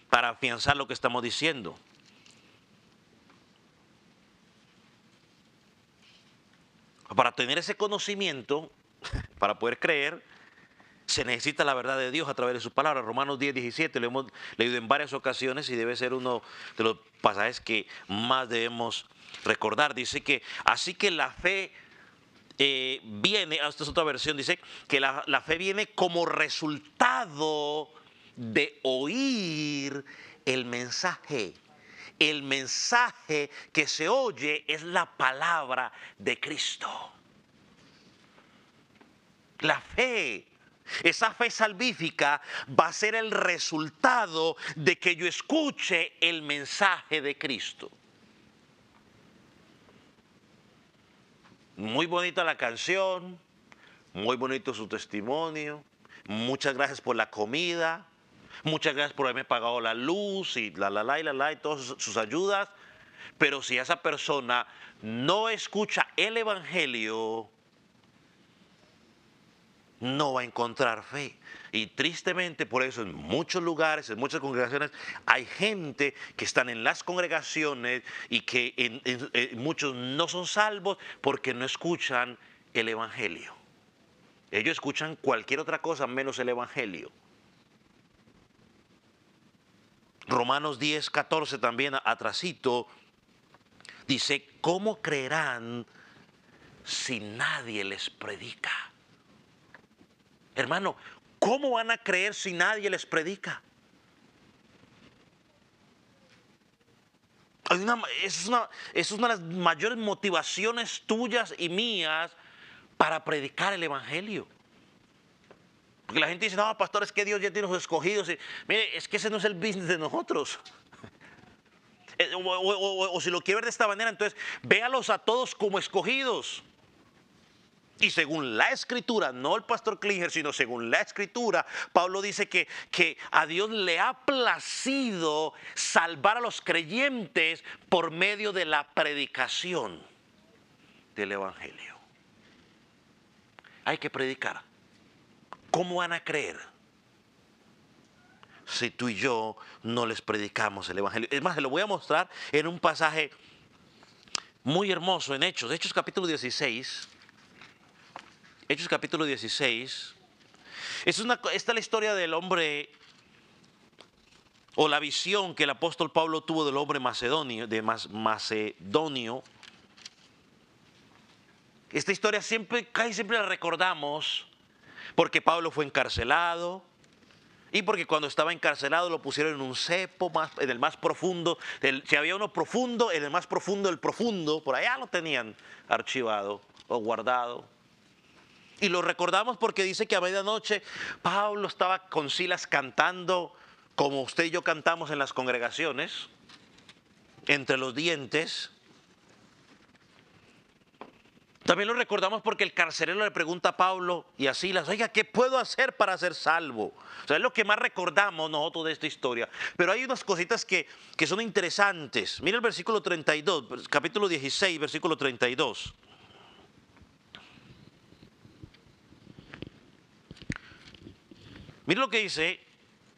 afianzar lo que estamos diciendo. Para tener ese conocimiento, para poder creer, se necesita la verdad de Dios a través de su palabra. Romanos 10, 17 lo hemos leído en varias ocasiones y debe ser uno de los pasajes que más debemos recordar. Dice que, así que la fe viene, esta es otra versión, dice que la fe viene como resultado de oír el mensaje. El mensaje que se oye es la palabra de Cristo. La fe, esa fe salvífica va a ser el resultado de que yo escuche el mensaje de Cristo. Muy bonita la canción, muy bonito su testimonio, muchas gracias por la comida, muchas gracias por haberme pagado la luz y y todas sus ayudas, pero si esa persona no escucha el evangelio, no va a encontrar fe. Y tristemente por eso en muchos lugares, en muchas congregaciones, hay gente que están en las congregaciones y que muchos no son salvos porque no escuchan el evangelio. Ellos escuchan cualquier otra cosa menos el evangelio. Romanos 10, 14 también atrasito dice, ¿cómo creerán si nadie les predica? Hermano, ¿cómo van a creer si nadie les predica? Es una de las mayores motivaciones tuyas y mías para predicar el evangelio. Porque la gente dice, no, pastor, es que Dios ya tiene los escogidos. Y, mire, es que ese no es el business de nosotros. O si lo quiere ver de esta manera, entonces véalos a todos como escogidos. Y según la escritura, no el pastor Klinger, sino según la escritura, Pablo dice que a Dios le ha placido salvar a los creyentes por medio de la predicación del evangelio. Hay que predicar. ¿Cómo van a creer si tú y yo no les predicamos el evangelio? Es más, se lo voy a mostrar en un pasaje muy hermoso en Hechos capítulo 16. Hechos capítulo 16. Esta es la historia del hombre o la visión que el apóstol Pablo tuvo del hombre macedonio, macedonio. Esta historia casi siempre la recordamos porque Pablo fue encarcelado y porque cuando estaba encarcelado lo pusieron en un cepo, en el más profundo. Si había uno profundo, en el más profundo del profundo, por allá lo tenían archivado o guardado. Y lo recordamos porque dice que a medianoche Pablo estaba con Silas cantando como usted y yo cantamos en las congregaciones, entre los dientes. También lo recordamos porque el carcelero le pregunta a Pablo y a Silas, oiga, ¿qué puedo hacer para ser salvo? O sea, es lo que más recordamos nosotros de esta historia. Pero hay unas cositas que son interesantes. Mira el versículo 32, capítulo 16, versículo 32. Mira lo que dice,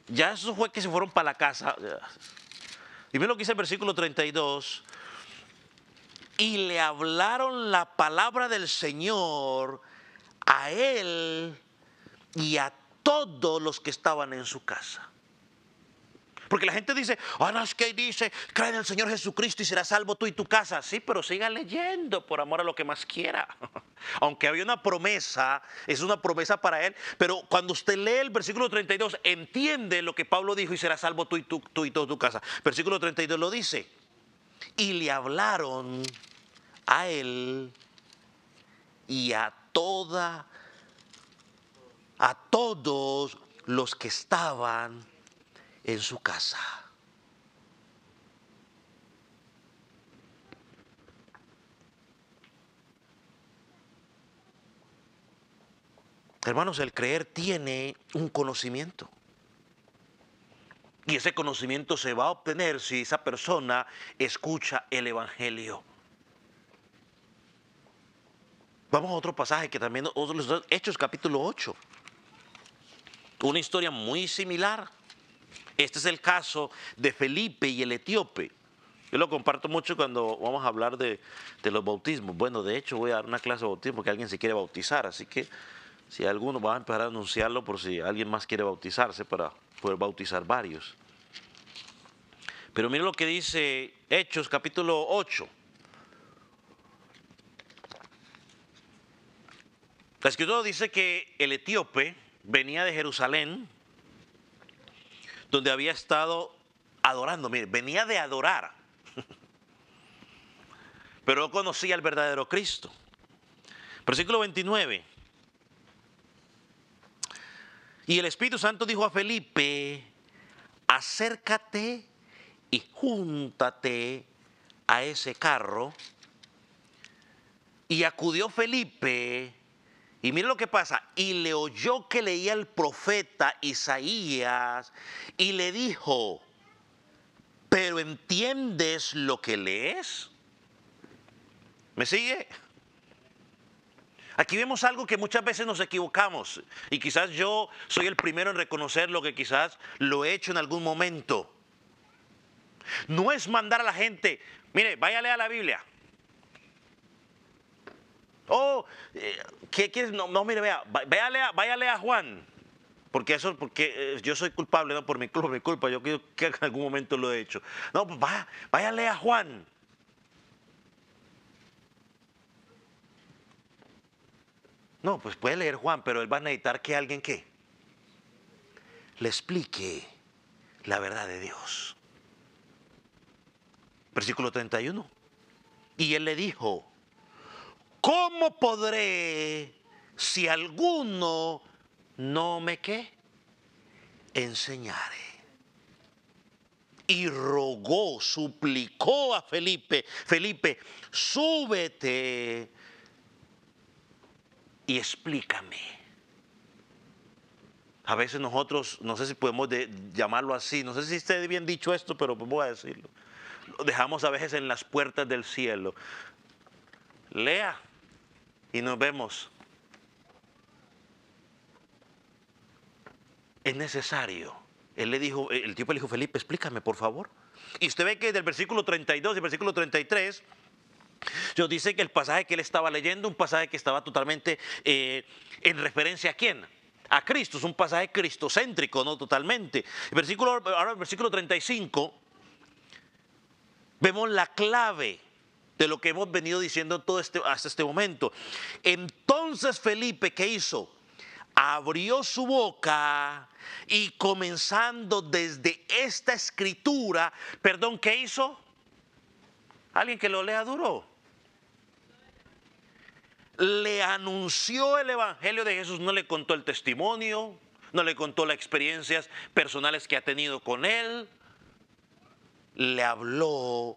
ya eso fue que se fueron para la casa. Y mira lo que dice el versículo 32. Y le hablaron la palabra del Señor a él y a todos los que estaban en su casa. Porque la gente dice, no, es que dice, cree en el Señor Jesucristo y serás salvo tú y tu casa. Sí, pero siga leyendo por amor a lo que más quiera. Aunque había una promesa, es una promesa para él. Pero cuando usted lee el versículo 32, entiende lo que Pablo dijo y serás salvo tú y toda tu casa. Versículo 32 lo dice. Y le hablaron a él y a todos los que estaban en su casa. Hermanos, el creer tiene un conocimiento. Y ese conocimiento se va a obtener si esa persona escucha el Evangelio. Vamos a otro pasaje que también, Hechos capítulo 8. Una historia muy similar. Este es el caso de Felipe y el etíope. Yo lo comparto mucho cuando vamos a hablar de los bautismos. Bueno, de hecho voy a dar una clase de bautismo porque alguien se quiere bautizar. Así que si alguno va a empezar a anunciarlo por si alguien más quiere bautizarse para poder bautizar varios. Pero mire lo que dice Hechos capítulo 8. La escritura dice que el etíope venía de Jerusalén, donde había estado adorando. Mire, venía de adorar, pero no conocía al verdadero Cristo. Versículo 29. Y el Espíritu Santo dijo a Felipe, acércate y júntate a ese carro. Y acudió Felipe, y mire lo que pasa, y le oyó que leía el profeta Isaías, y le dijo, ¿pero entiendes lo que lees? ¿Me sigue? Aquí vemos algo que muchas veces nos equivocamos, y quizás yo soy el primero en reconocer lo que quizás lo he hecho en algún momento. No es mandar a la gente, mire, vaya a leer la Biblia. ¿Qué quieres? No, mire, vaya a leer a Juan. Porque yo soy culpable, no por mi culpa. Yo creo que en algún momento lo he hecho. No, pues vaya a leer a Juan. No, pues puede leer Juan, pero él va a necesitar que alguien le explique la verdad de Dios. Versículo 31. Y él le dijo, ¿cómo podré si alguno no me enseñare? Y rogó, suplicó a Felipe, súbete y explícame. A veces nosotros, no sé si podemos llamarlo así, no sé si esté bien dicho esto, pero pues voy a decirlo. Lo dejamos a veces en las puertas del cielo. Lea y nos vemos. Es necesario. El tipo le dijo, Felipe, explícame por favor. Y usted ve que del versículo 32 y versículo 33, nos dice que el pasaje que él estaba leyendo, un pasaje que estaba totalmente en referencia ¿a quién? a Cristo. Es un pasaje cristocéntrico, no totalmente. Ahora el versículo 35, vemos la clave de lo que hemos venido diciendo hasta este momento. Entonces Felipe, ¿qué hizo? Abrió su boca y comenzando desde esta escritura, perdón, ¿qué hizo? Alguien que lo lea duro. Le anunció el evangelio de Jesús, no le contó el testimonio, no le contó las experiencias personales que ha tenido con él. Le habló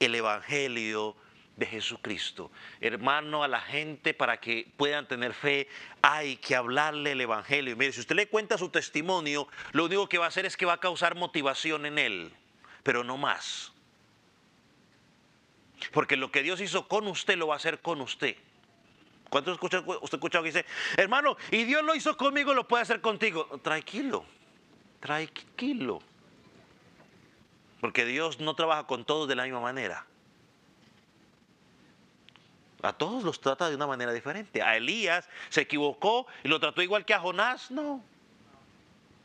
el evangelio de Jesucristo. Hermano, a la gente, para que puedan tener fe, hay que hablarle el evangelio. Y mire, si usted le cuenta su testimonio, lo único que va a hacer es que va a causar motivación en él, pero no más. Porque lo que Dios hizo con usted lo va a hacer con usted. ¿Cuántos usted escucha que dice, hermano, y Dios lo hizo conmigo, lo puede hacer contigo? Tranquilo, tranquilo. Porque Dios no trabaja con todos de la misma manera. A todos los trata de una manera diferente. A Elías se equivocó y lo trató igual que a Jonás. No.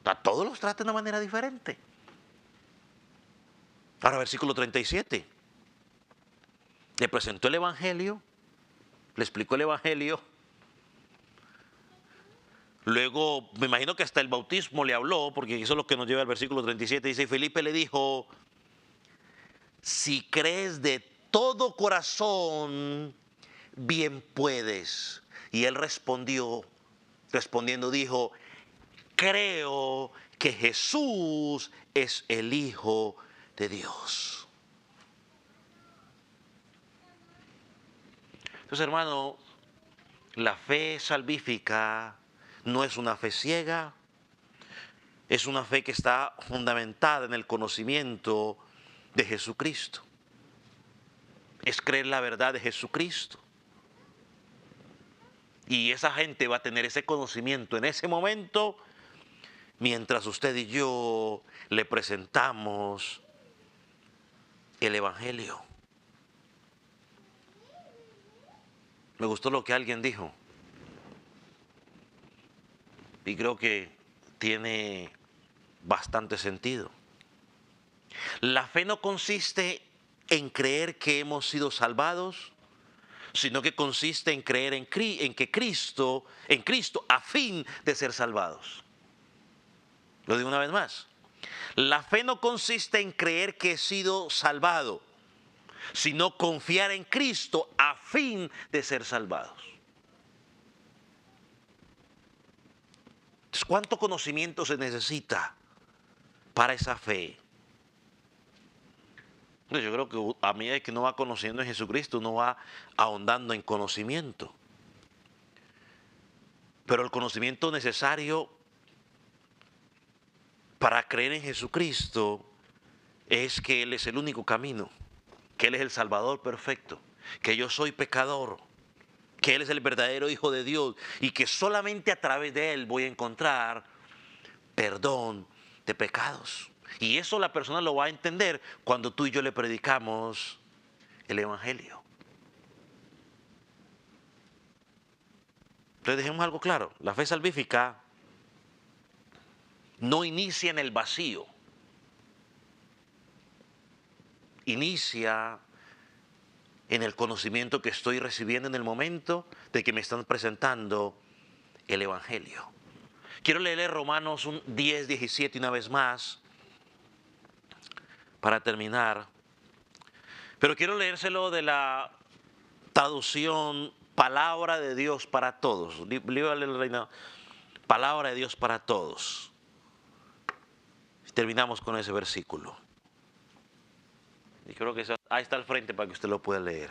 A todos los trata de una manera diferente. Ahora, versículo 37. Le presentó el evangelio. Le explicó el evangelio. Luego, me imagino que hasta el bautismo le habló, porque eso es lo que nos lleva al versículo 37. Dice, Felipe le dijo, si crees de todo corazón, bien puedes. Y él respondiendo dijo, creo que Jesús es el Hijo de Dios. Entonces, hermano, la fe salvífica no es una fe ciega, es una fe que está fundamentada en el conocimiento de Jesucristo. Es creer la verdad de Jesucristo. Y esa gente va a tener ese conocimiento en ese momento mientras usted y yo le presentamos el evangelio. Me gustó lo que alguien dijo. Y creo que tiene bastante sentido. La fe no consiste en creer que hemos sido salvados, sino que consiste en creer en Cristo, a fin de ser salvados. Lo digo una vez más. La fe no consiste en creer que he sido salvado, sino confiar en Cristo a fin de ser salvados. Entonces, ¿cuánto conocimiento se necesita para esa fe? Yo creo que a medida que uno va conociendo en Jesucristo, uno va ahondando en conocimiento. Pero el conocimiento necesario para creer en Jesucristo es que Él es el único camino, que Él es el Salvador perfecto, que yo soy pecador, que Él es el verdadero Hijo de Dios y que solamente a través de Él voy a encontrar perdón de pecados. Y eso la persona lo va a entender cuando tú y yo le predicamos el evangelio. Entonces dejemos algo claro, la fe salvífica no inicia en el vacío, inicia en el conocimiento que estoy recibiendo en el momento de que me están presentando el evangelio. Quiero leer Romanos 10, 17 una vez más para terminar, pero quiero leérselo de la traducción Palabra de Dios para todos. Palabra de Dios para todos. Terminamos con ese versículo. Y creo que ahí está al frente para que usted lo pueda leer.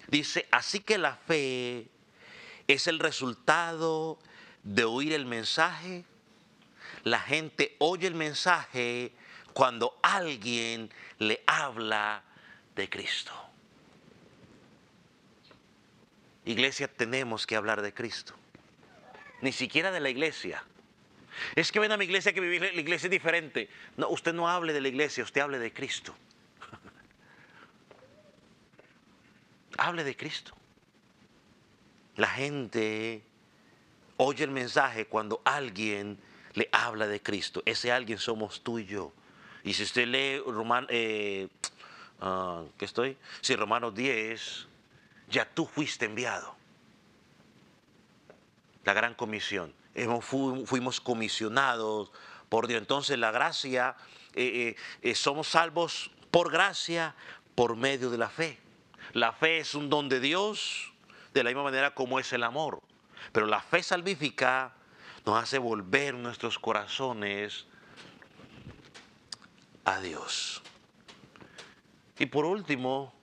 Dice, así que la fe es el resultado de oír el mensaje. La gente oye el mensaje cuando alguien le habla de Cristo. Iglesia, tenemos que hablar de Cristo. Ni siquiera de la iglesia. Es que ven a mi iglesia, que vivir la iglesia es diferente. No, usted no hable de la iglesia, usted hable de Cristo. Hable de Cristo. La gente oye el mensaje cuando alguien le habla de Cristo. Ese alguien somos tú y yo. Y si usted lee ¿qué estoy? Si Romanos 10, ya tú fuiste enviado. La gran comisión. Fuimos comisionados por Dios. Entonces la gracia, somos salvos por gracia, por medio de la fe. La fe es un don de Dios, de la misma manera como es el amor. Pero la fe salvífica nos hace volver nuestros corazones a Dios. Y por último,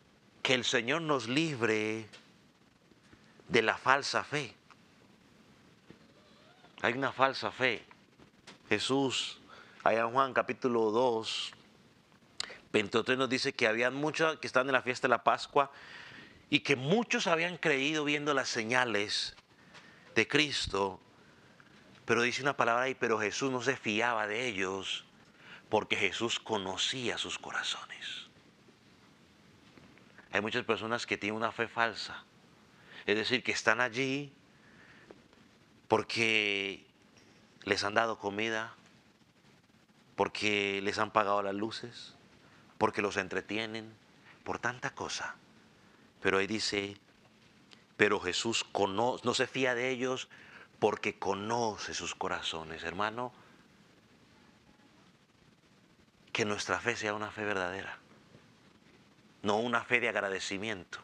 que el Señor nos libre de la falsa fe. Hay una falsa fe. Jesús, allá en Juan capítulo 2, 23 nos dice que habían muchos que están en la fiesta de la Pascua y que muchos habían creído viendo las señales de Cristo, pero dice una palabra ahí, pero Jesús no se fiaba de ellos porque Jesús conocía sus corazones. Hay muchas personas que tienen una fe falsa, es decir, que están allí porque les han dado comida, porque les han pagado las luces, porque los entretienen, por tanta cosa. Pero ahí dice, pero Jesús no se fía de ellos porque conoce sus corazones. Hermano, que nuestra fe sea una fe verdadera, no una fe de agradecimiento.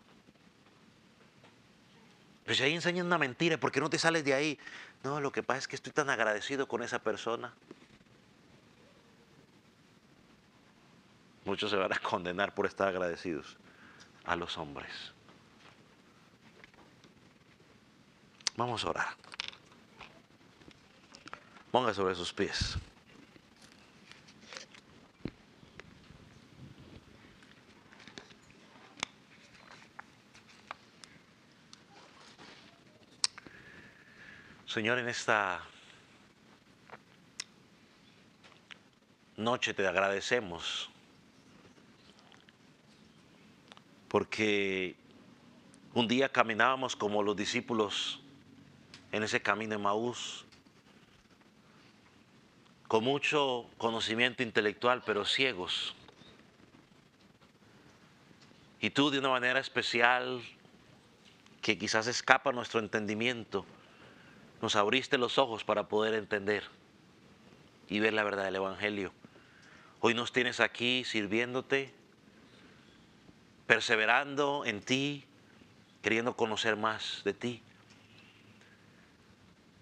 Pero si ahí enseñan una mentira, ¿por qué no te sales de ahí? No, lo que pasa es que estoy tan agradecido con esa persona. Muchos se van a condenar por estar agradecidos a los hombres. Vamos a orar. Ponga sobre sus pies. Señor, en esta noche te agradecemos porque un día caminábamos como los discípulos en ese camino de Maús, con mucho conocimiento intelectual, pero ciegos. Y tú, de una manera especial, que quizás escapa a nuestro entendimiento, nos abriste los ojos para poder entender y ver la verdad del Evangelio. Hoy nos tienes aquí sirviéndote, perseverando en ti, queriendo conocer más de ti.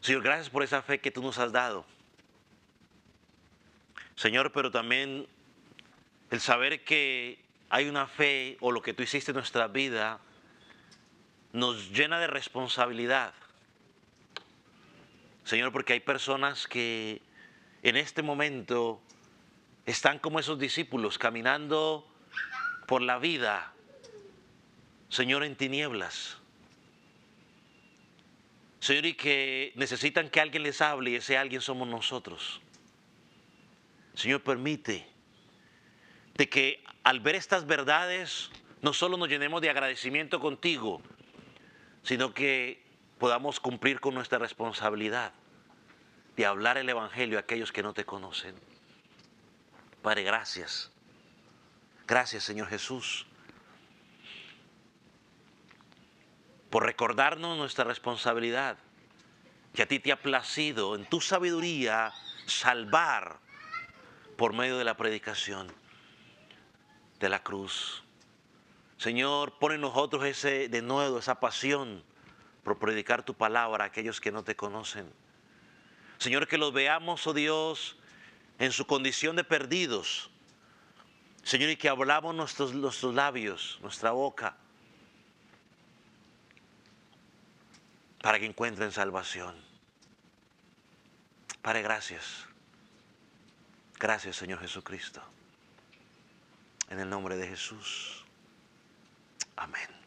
Señor, gracias por esa fe que tú nos has dado. Señor, pero también el saber que hay una fe o lo que tú hiciste en nuestra vida nos llena de responsabilidad. Señor, porque hay personas que en este momento están como esos discípulos caminando por la vida, Señor, en tinieblas. Señor, y que necesitan que alguien les hable y ese alguien somos nosotros. Señor, permite de que al ver estas verdades no solo nos llenemos de agradecimiento contigo, sino que podamos cumplir con nuestra responsabilidad de hablar el Evangelio a aquellos que no te conocen. Padre, gracias. Gracias, Señor Jesús, por recordarnos nuestra responsabilidad, que a ti te ha placido en tu sabiduría salvar por medio de la predicación de la cruz. Señor, pon en nosotros de nuevo esa pasión por predicar tu palabra a aquellos que no te conocen. Señor, que los veamos, oh Dios, en su condición de perdidos. Señor, y que hablamos nuestros labios, nuestra boca, para que encuentren salvación. Padre, gracias. Gracias, Señor Jesucristo. En el nombre de Jesús. Amén.